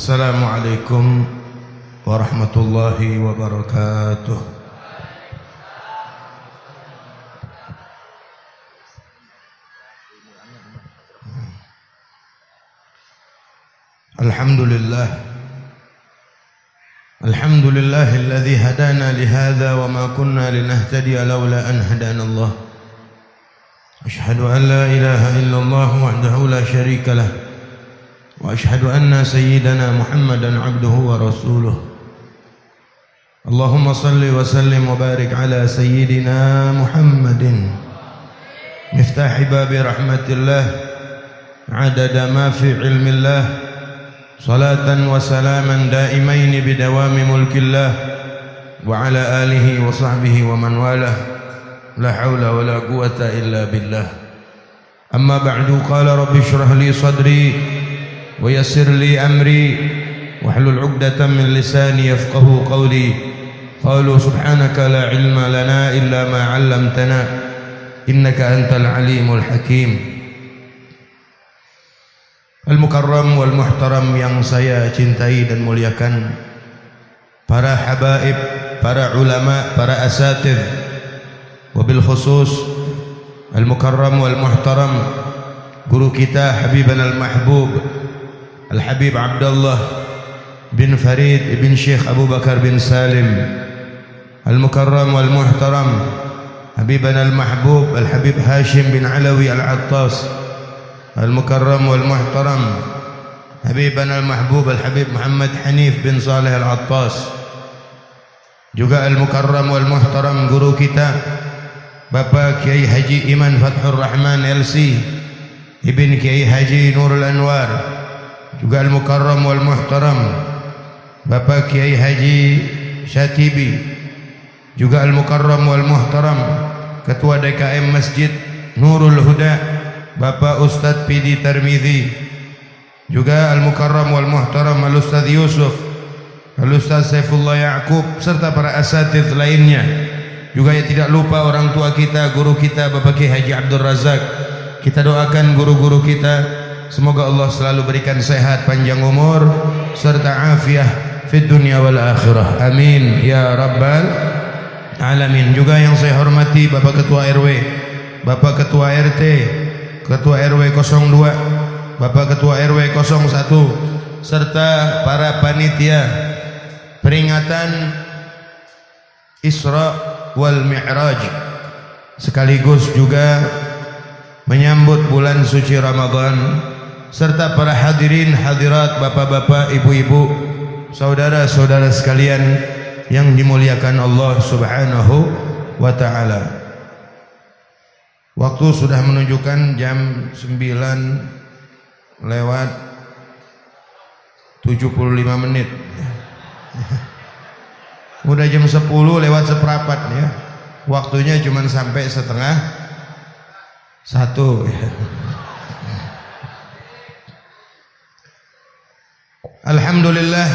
Assalamualaikum warahmatullahi wabarakatuh. Alhamdulillahilladzi hadana lihadza wa ma kunna linahtadiya laula an hadana Allah. Asyhadu an la ilaha illallah wahdahu la syarika lah. Wa asyhadu anna sayyidana Muhammadan abduhu wa rasuluh. Allahumma salli wa sallim wa barik ala sayyidina Muhammadin miftahi babi rahmatillah adada ma fi ilmillah salatan wa salaman daimain bidawami mulkillah wa ala alihi wa sahbihi wa man walah la hawla wa la quwata illa billah. Amma ba'du, qala rabbi shrah li sadri wa yassir li amri wahlul 'uqdatam min lisani yafqahu qawli. Qalu subhanaka la ilma lana illa ma 'allamtana innaka antal alimul hakim. Al-mukarram wal muhtaram yang saya cintai dan muliakan, para habaib, para ulama, para asatidz, wabil khusus al-mukarram wal muhtaram guru kita Habibana al-mahbub Al-Habib Abdullah bin Farid bin Syekh Abu Bakar bin Salim, al-mukarram wal muhtaram Habibana al-mahbub Al-Habib Hashim bin Alawi Al-Attas, al-mukarram wal muhtaram Habibana al-mahbub Al-Habib Muhammad Hanif bin Saleh Al-Attas, juga al-mukarram wal muhtaram guru kita Bapak Kiai Haji Iman Fathur Rahman LC Ibn Kiai Haji Nurul Anwar, juga al-mukarram wal muhtaram Bapak Kiai Haji Syatibi, juga al-mukarram wal muhtaram Ketua DKM Masjid Nurul Huda Bapak Ustadz Pidi Tarmizi, juga al-mukarram wal muhtaram al-Ustadz Yusuf, al-Ustadz Saifullah Ya'qub, serta para asatidz lainnya. Juga ya tidak lupa orang tua kita, guru kita Bapak Kiai Haji Abdul Razak. Kita doakan guru-guru kita, semoga Allah selalu berikan sehat, panjang umur serta afiah fid dunya wal akhirah. Amin ya rabbal alamin. Juga yang saya hormati Bapak Ketua RW, Bapak Ketua RT, Ketua RW 02, Bapak Ketua RW 01, serta para panitia peringatan Isra wal Mi'raj, sekaligus juga menyambut bulan suci Ramadan, serta para hadirin hadirat, bapak-bapak, ibu-ibu, saudara-saudara sekalian yang dimuliakan Allah Subhanahu wa taala. Waktu sudah menunjukkan jam 9 lewat 75 menit. Udah jam 10 lewat seperempat ya. Waktunya cuma sampai setengah 1 ya. Alhamdulillah,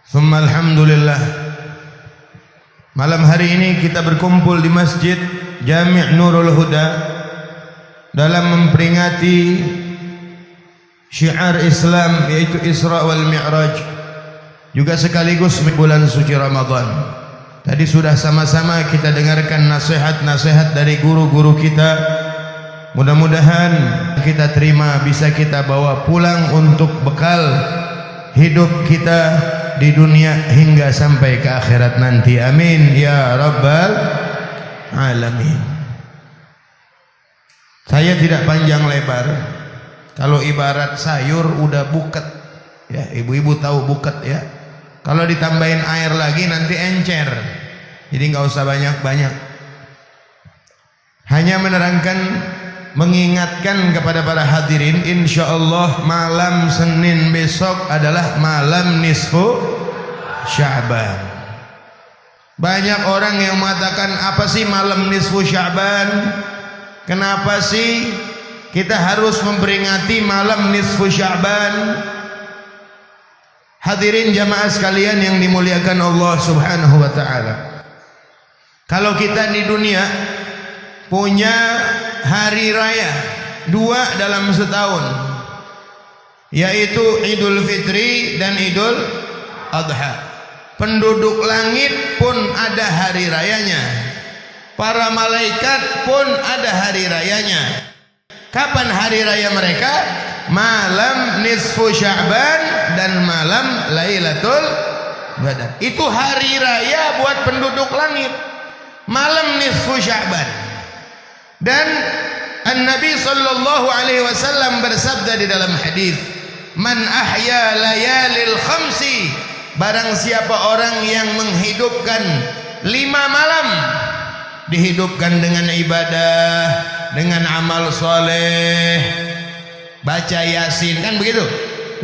summa alhamdulillah. Malam hari ini kita berkumpul di Masjid Jami' Nurul Huda dalam memperingati syiar Islam, yaitu Isra wal Mi'raj, juga sekaligus bulan suci Ramadan. Tadi sudah sama-sama kita dengarkan nasihat-nasihat dari guru-guru kita. Mudah-mudahan kita terima, bisa kita bawa pulang untuk bekal hidup kita di dunia hingga sampai ke akhirat nanti. Amin ya rabbal alamin. Saya tidak panjang lebar. Kalau ibarat sayur udah buket ya, ibu-ibu tahu buket ya. Kalau ditambahin air lagi nanti encer. Jadi nggak usah banyak-banyak. Hanya menerangkan, mengingatkan kepada para hadirin, insyaallah malam Senin besok adalah malam nisfu Sya'ban. Banyak orang yang mengatakan, apa sih malam nisfu Sya'ban? Kenapa sih kita harus memperingati malam nisfu Sya'ban? Hadirin jamaah sekalian yang dimuliakan Allah Subhanahu wa taala. Kalau kita di dunia punya hari raya 2 dalam setahun, yaitu Idul Fitri dan Idul Adha. Penduduk langit pun ada hari rayanya, para malaikat pun ada hari rayanya. Kapan hari raya mereka? Malam nisfu Sya'ban dan malam Lailatul Badar. Itu hari raya buat penduduk langit, malam nisfu Sya'ban. Dan An-Nabi sallallahu alaihi wasallam bersabda di dalam hadis, "Man ahya layalil khamsi," barang siapa orang yang menghidupkan 5 malam, dihidupkan dengan ibadah, dengan amal soleh, baca Yasin, kan begitu?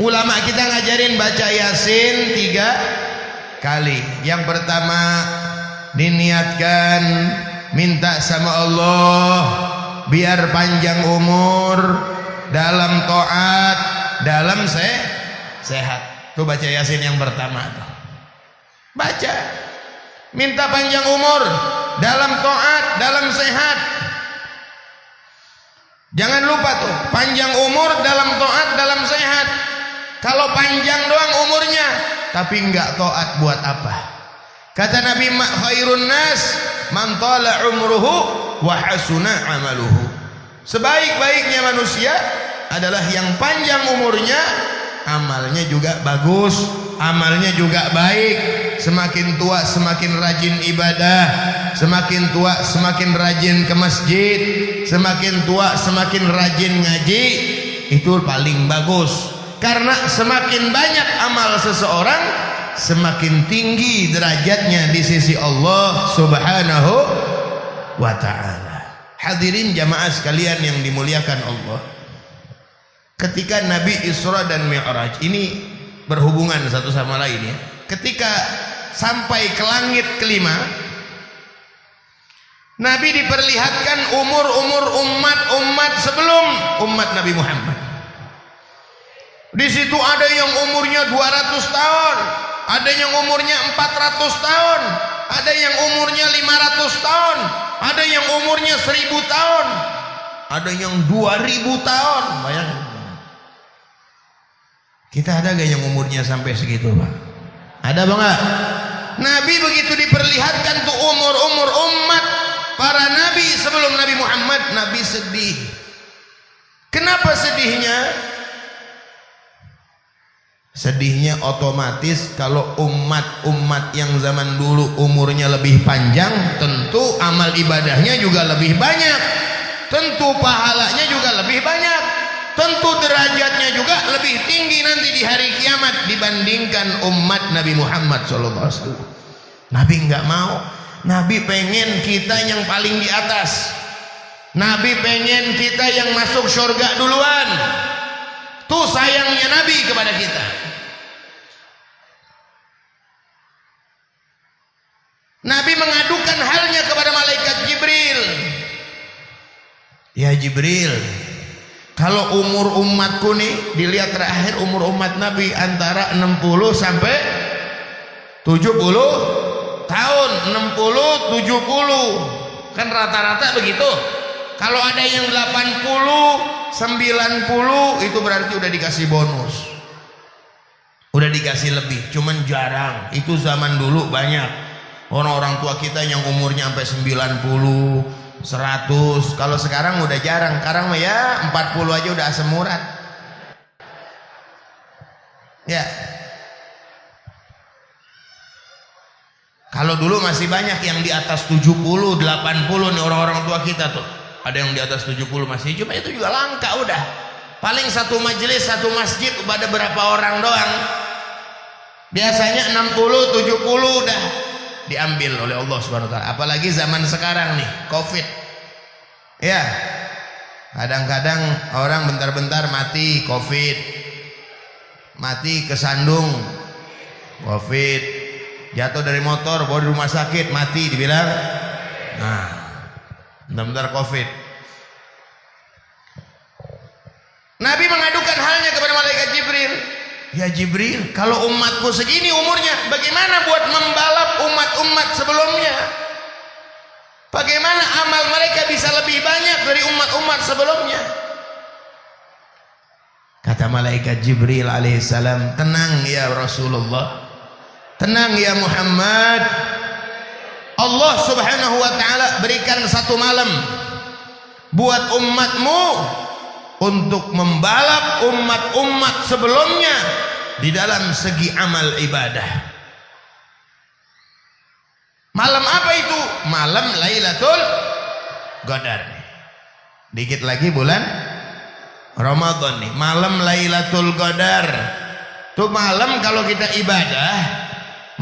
Ulama kita ngajarin baca Yasin 3 kali. Yang pertama diniatkan minta sama Allah biar panjang umur, dalam taat, dalam sehat. Tuh baca Yasin yang pertama tuh. Baca. Minta panjang umur, dalam taat, dalam sehat. Jangan lupa tuh, panjang umur, dalam taat, dalam sehat. Kalau panjang doang umurnya, tapi enggak taat buat apa? Kata Nabi, khairun nas man tala umruhu wa hasuna amaluhu. Sebaik-baiknya manusia adalah yang panjang umurnya, amalnya juga bagus, amalnya juga baik. Semakin tua semakin rajin ibadah, semakin tua semakin rajin ke masjid, semakin tua semakin rajin ngaji. Itu paling bagus, karena semakin banyak amal seseorang, semakin tinggi derajatnya di sisi Allah Subhanahu wa ta'ala. Hadirin jamaah sekalian yang dimuliakan Allah, ketika Nabi Isra dan Mi'raj ini berhubungan satu sama lain ya. Ketika sampai ke langit kelima, Nabi diperlihatkan umur-umur umat sebelum umat Nabi Muhammad. Di situ ada yang umurnya 200 tahun, ada yang umurnya 400 tahun, ada yang umurnya 500 tahun, ada yang umurnya 1000 tahun, ada yang 2000 tahun. Bayangkan. Kita ada gak yang umurnya sampai segitu, Pak? Ada apa enggak? Nabi begitu diperlihatkan tuh umur-umur umat para nabi sebelum Nabi Muhammad, Nabi sedih. Kenapa sedihnya? Sedihnya otomatis kalau umat-umat yang zaman dulu umurnya lebih panjang, tentu amal ibadahnya juga lebih banyak, tentu pahalanya juga lebih banyak, tentu derajatnya juga lebih tinggi nanti di hari kiamat dibandingkan umat Nabi Muhammad SAW. Nabi nggak mau. Nabi pengen kita yang paling di atas. Nabi pengen kita yang masuk surga duluan. Tuh sayangnya Nabi kepada kita. Nabi mengadukan halnya kepada malaikat Jibril. Ya Jibril, kalau umur umatku nih, dilihat terakhir umur umat Nabi antara 60 sampai 70 tahun. 60, 70 kan rata-rata begitu. Kalau ada yang 80, 90, itu berarti udah dikasih bonus, udah dikasih lebih. Cuman jarang. Itu zaman dulu banyak orang-orang tua kita yang umurnya sampai 90, 100. Kalau sekarang udah jarang. Sekarang mah ya 40 aja udah asam urat. Ya. Kalau dulu masih banyak yang di atas 70, 80 nih orang-orang tua kita tuh. Ada yang di atas 70 masih, cuma itu juga langka udah. Paling satu majelis, satu masjid pada berapa orang doang. Biasanya 60, 70 udah diambil oleh Allah Subhanahu wa taala. Apalagi zaman sekarang nih, Covid. Ya. Kadang-kadang orang bentar-bentar mati Covid. Mati kesandung Covid. Jatuh dari motor, bawa di rumah sakit, mati dibilang. Nah, bentar-bentar Covid. Nabi mengadukan halnya kepada malaikat Jibril. Ya Jibril, kalau umatku segini umurnya, bagaimana buat membalap umat-umat sebelumnya? Bagaimana amal mereka bisa lebih banyak dari umat-umat sebelumnya? Kata malaikat Jibril alaihissalam, tenang ya Rasulullah, tenang ya Muhammad, Allah subhanahu wa ta'ala berikan satu malam buat umatmu untuk membalap umat-umat sebelumnya di dalam segi amal ibadah. Malam apa itu? Malam Lailatul Qadar. Dikit lagi bulan Ramadan nih, malam Lailatul Qadar. Tuh malam kalau kita ibadah,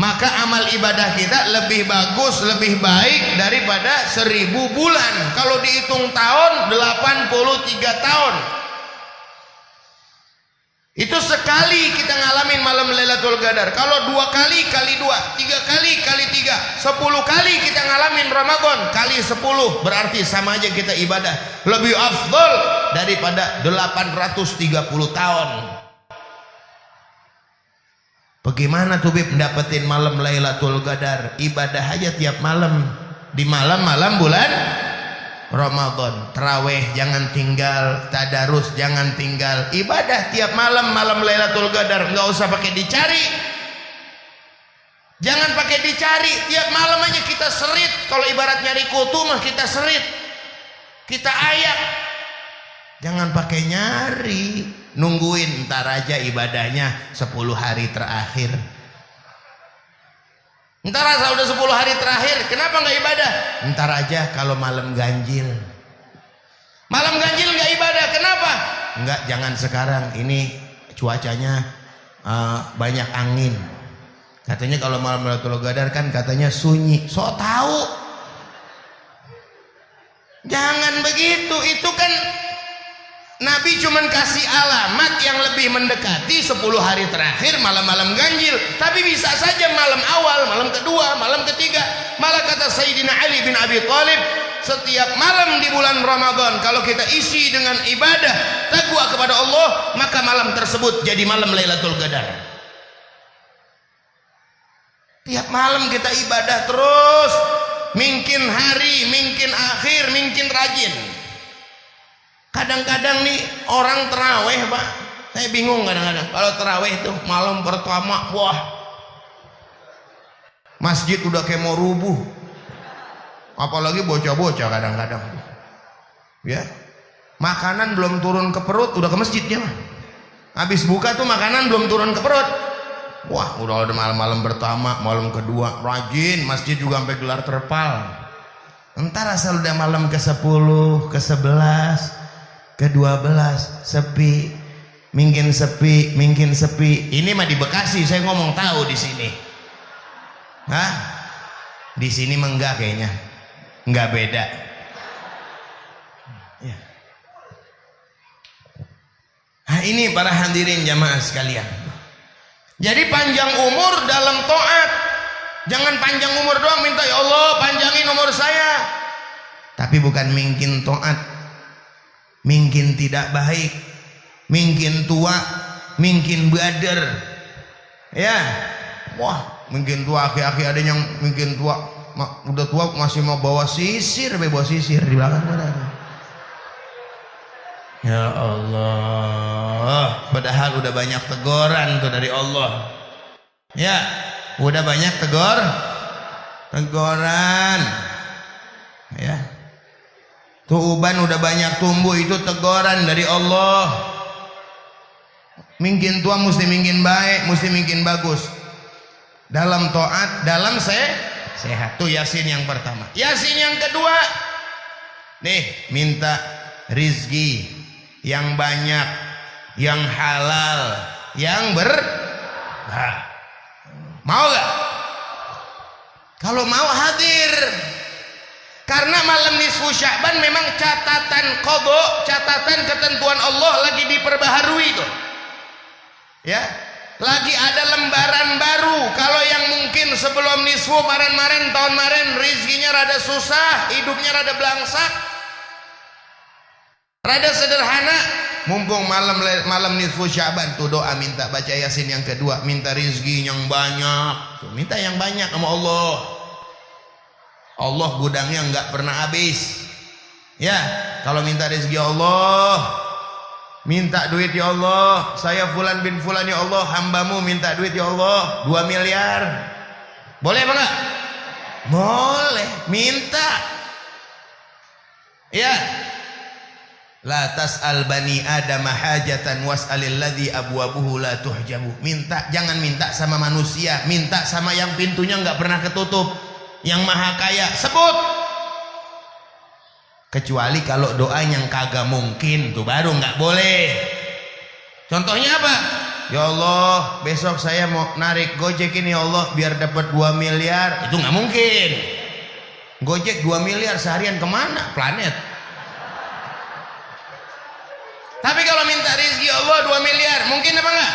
maka amal ibadah kita lebih bagus, lebih baik daripada 1000 bulan. Kalau dihitung tahun, 83 tahun. Itu sekali kita ngalamin malam Lailatul Qadar. Kalau 2 kali kali 2, 3 kali kali 3, 10 kali kita ngalamin Ramadan kali 10, berarti sama aja kita ibadah lebih afdal daripada 830 tahun. Bagaimana tuh Bib dapetin malam Lailatul Qadar? Ibadah aja tiap malam di malam-malam bulan Ramadan. Tarawih jangan tinggal, tadarus jangan tinggal, ibadah tiap malam Lailatul Qadar. Nggak usah pakai dicari, jangan pakai dicari, tiap malam aja kita serit. Kalau ibarat nyari kutu mah kita serit, kita ayak. Jangan pakai nyari, nungguin ntar aja ibadahnya 10 hari terakhir. Ntar asal udah 10 hari terakhir, kenapa nggak ibadah? Ntar aja kalau malam ganjil. Malam ganjil nggak ibadah, kenapa? Nggak, jangan sekarang, ini cuacanya banyak angin. Katanya kalau malam Lailatul Qadar kan katanya sunyi. Sok tahu. Jangan begitu, itu kan Nabi cuman kasih alamat yang lebih mendekati 10 hari terakhir malam-malam ganjil. Tapi bisa saja malam awal, malam kedua, malam ketiga. Malah kata Sayyidina Ali bin Abi Thalib, setiap malam di bulan Ramadan kalau kita isi dengan ibadah takwa kepada Allah, maka malam tersebut jadi malam Lailatul Qadar. Tiap malam kita ibadah terus, mungkin hari, mungkin akhir, mungkin rajin. Kadang-kadang nih orang terawih Pak, saya bingung kadang-kadang kalau terawih tuh malam pertama, wah masjid udah kayak mau rubuh, apalagi bocah-bocah kadang-kadang ya, makanan belum turun ke perut udah ke masjidnya Pak. Habis buka tuh makanan belum turun ke perut, wah udah malam-malam pertama, malam kedua rajin, masjid juga sampai gelar terpal. Entar asal udah malam ke-10, ke-11, ke-12 sepi, mungkin sepi, mungkin sepi. Ini mah di Bekasi, saya ngomong tahu di sini. Hah? Di sini mah enggak kayaknya. Enggak beda. Ya. Nah, ini para hadirin jamaah sekalian. Jadi panjang umur dalam taat. Jangan panjang umur doang minta ya Allah panjangin umur saya. Tapi bukan mungkin taat, mungkin tidak baik, mungkin tua, mungkin badar, ya, wah, mungkin tua, aki-aki ada yang mungkin tua, udah tua masih mau bawa sisir, bawa sisir di belakang mana? Ya Allah, padahal udah banyak teguran tuh dari Allah, ya, udah banyak teguran, ya. Tuh uban udah banyak tumbuh, itu teguran dari Allah. Mungkin tua mesti mungkin baik, mesti mungkin bagus. Dalam taat, dalam sehat. Tuh Yasin yang pertama. Yasin yang kedua, nih minta rizki yang banyak, yang halal, yang berkah. Mau gak? Kalau mau hadir. Karena malam nisfu Sya'ban memang catatan qadha, catatan ketentuan Allah lagi diperbaharui tuh. Ya, lagi ada lembaran baru. Kalau yang mungkin sebelum nisfu kemarin tahun kemarin rizkinya rada susah, hidupnya rada belangsak, rada sederhana, mumpung malam nisfu Sya'ban tuh doa minta baca Yasin yang kedua, minta rizki yang banyak. Tuh, minta yang banyak sama Allah. Allah gudangnya nggak pernah habis. Ya, kalau minta rezeki Allah, Minta duit ya Allah, saya fulan bin fulan ya Allah, hambamu minta duit ya Allah 2 miliar. Boleh apa enggak? Boleh, minta. Ya. La tas'al bani Adam hajatan was'alil ladzi abwabuhu la tuhjabu. Minta, jangan minta sama manusia, minta sama yang pintunya enggak pernah ketutup, yang maha kaya. Sebut. Kecuali kalau doa yang kagak mungkin, tuh baru nggak boleh. Contohnya apa? Ya Allah, besok saya mau narik Gojek ini ya Allah biar dapat 2 miliar. Itu nggak mungkin. Gojek 2 miliar seharian kemana? Planet. Tapi kalau minta rezeki Allah 2 miliar, mungkin apa enggak?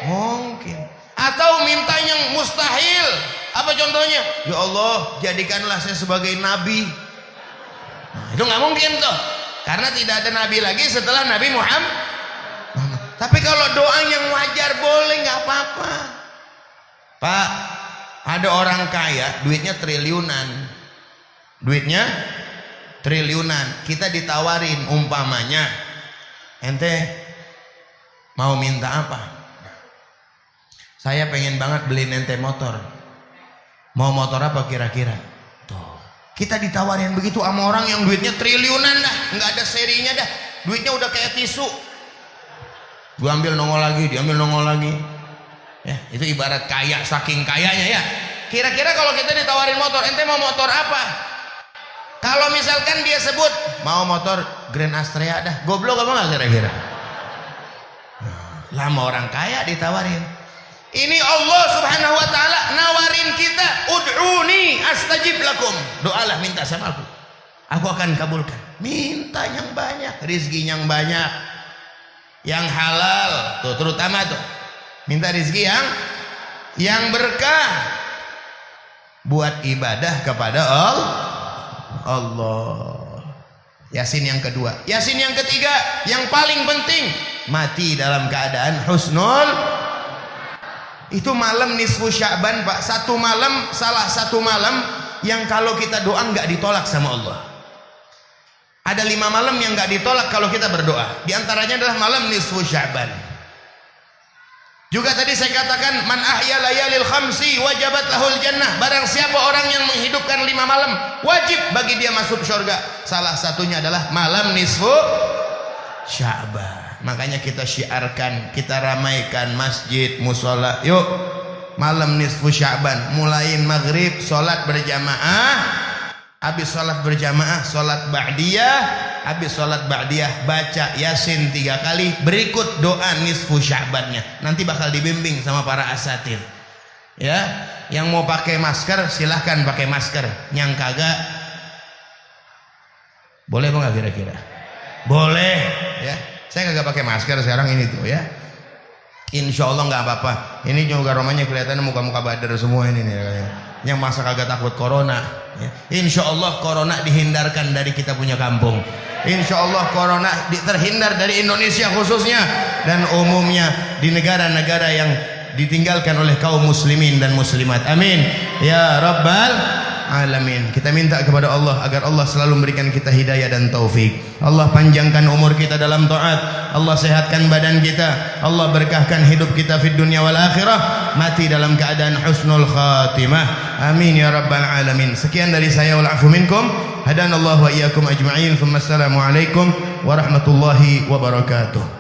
Mungkin. Atau minta yang mustahil. Apa contohnya? Ya Allah, jadikanlah saya sebagai nabi. Itu nggak mungkin tuh, karena tidak ada nabi lagi setelah Nabi Muhammad. Tapi kalau doa yang wajar boleh, nggak apa-apa. Pak, ada orang kaya duitnya triliunan, kita ditawarin umpamanya, ente mau minta apa? Saya pengen banget beliin ente motor. Mau motor apa kira-kira? Kita ditawarin begitu sama orang yang duitnya triliunan dah, nggak ada serinya dah, duitnya udah kayak tisu. Gua ambil nongol lagi, diambil nongol lagi. Ya, itu ibarat kaya saking kayanya ya. Kira-kira kalau kita ditawarin motor, ente mau motor apa? Kalau misalkan dia sebut mau motor Grand Astrea dah, goblok apa nggak kira-kira? Lama orang kaya ditawarin. Ini Allah subhanahu wa ta'ala nawarin kita, ud'uni astajib lakum, doalah minta sama aku akan kabulkan. Minta yang banyak, rizki yang banyak, yang halal tuh, terutama tuh minta rizki yang berkah buat ibadah kepada Allah. Yasin yang kedua. Yasin yang ketiga, yang paling penting, mati dalam keadaan husnul. Itu malam nisfu Sya'ban, Pak. Salah satu malam yang kalau kita doa nggak ditolak sama Allah. Ada 5 malam yang nggak ditolak kalau kita berdoa. Di antaranya adalah malam nisfu Sya'ban. Juga tadi saya katakan, man ahya layalil khamsi wajabat lahul jannah. Barang siapa orang yang menghidupkan 5 malam, wajib bagi dia masuk surga. Salah satunya adalah malam nisfu Sya'ban. Makanya kita syiarkan, kita ramaikan masjid, musola. Yuk, malam nisfu Sya'ban, mulain maghrib, sholat berjamaah. Habis sholat berjamaah, sholat ba'diyah. Habis sholat ba'diyah, baca Yasin 3 kali. Berikut doa nisfu Sya'bannya. Nanti bakal dibimbing sama para asatir. Ya, yang mau pakai masker silahkan pakai masker. Yang kagak, boleh apa nggak kira-kira? Boleh, ya. Saya kagak pakai masker sekarang ini tuh ya. Insya Allah nggak apa-apa. Ini juga romanya kelihatan muka-muka badar semua ini nih. Yang masa kagak takut corona. Ya. Insya Allah corona dihindarkan dari kita punya kampung. Insya Allah corona terhindar dari Indonesia khususnya dan umumnya di negara-negara yang ditinggalkan oleh kaum muslimin dan muslimat. Amin ya rabbal alamin. Kita minta kepada Allah agar Allah selalu memberikan kita hidayah dan taufik. Allah panjangkan umur kita dalam taat. Allah sehatkan badan kita. Allah berkahkan hidup kita fid dunya wal akhirah. Mati dalam keadaan husnul khatimah. Amin ya rabbal alamin. Sekian dari saya, wal afu minkum. Hadanallahu wa iyyakum ajma'in. Assalamualaikum warahmatullahi wabarakatuh.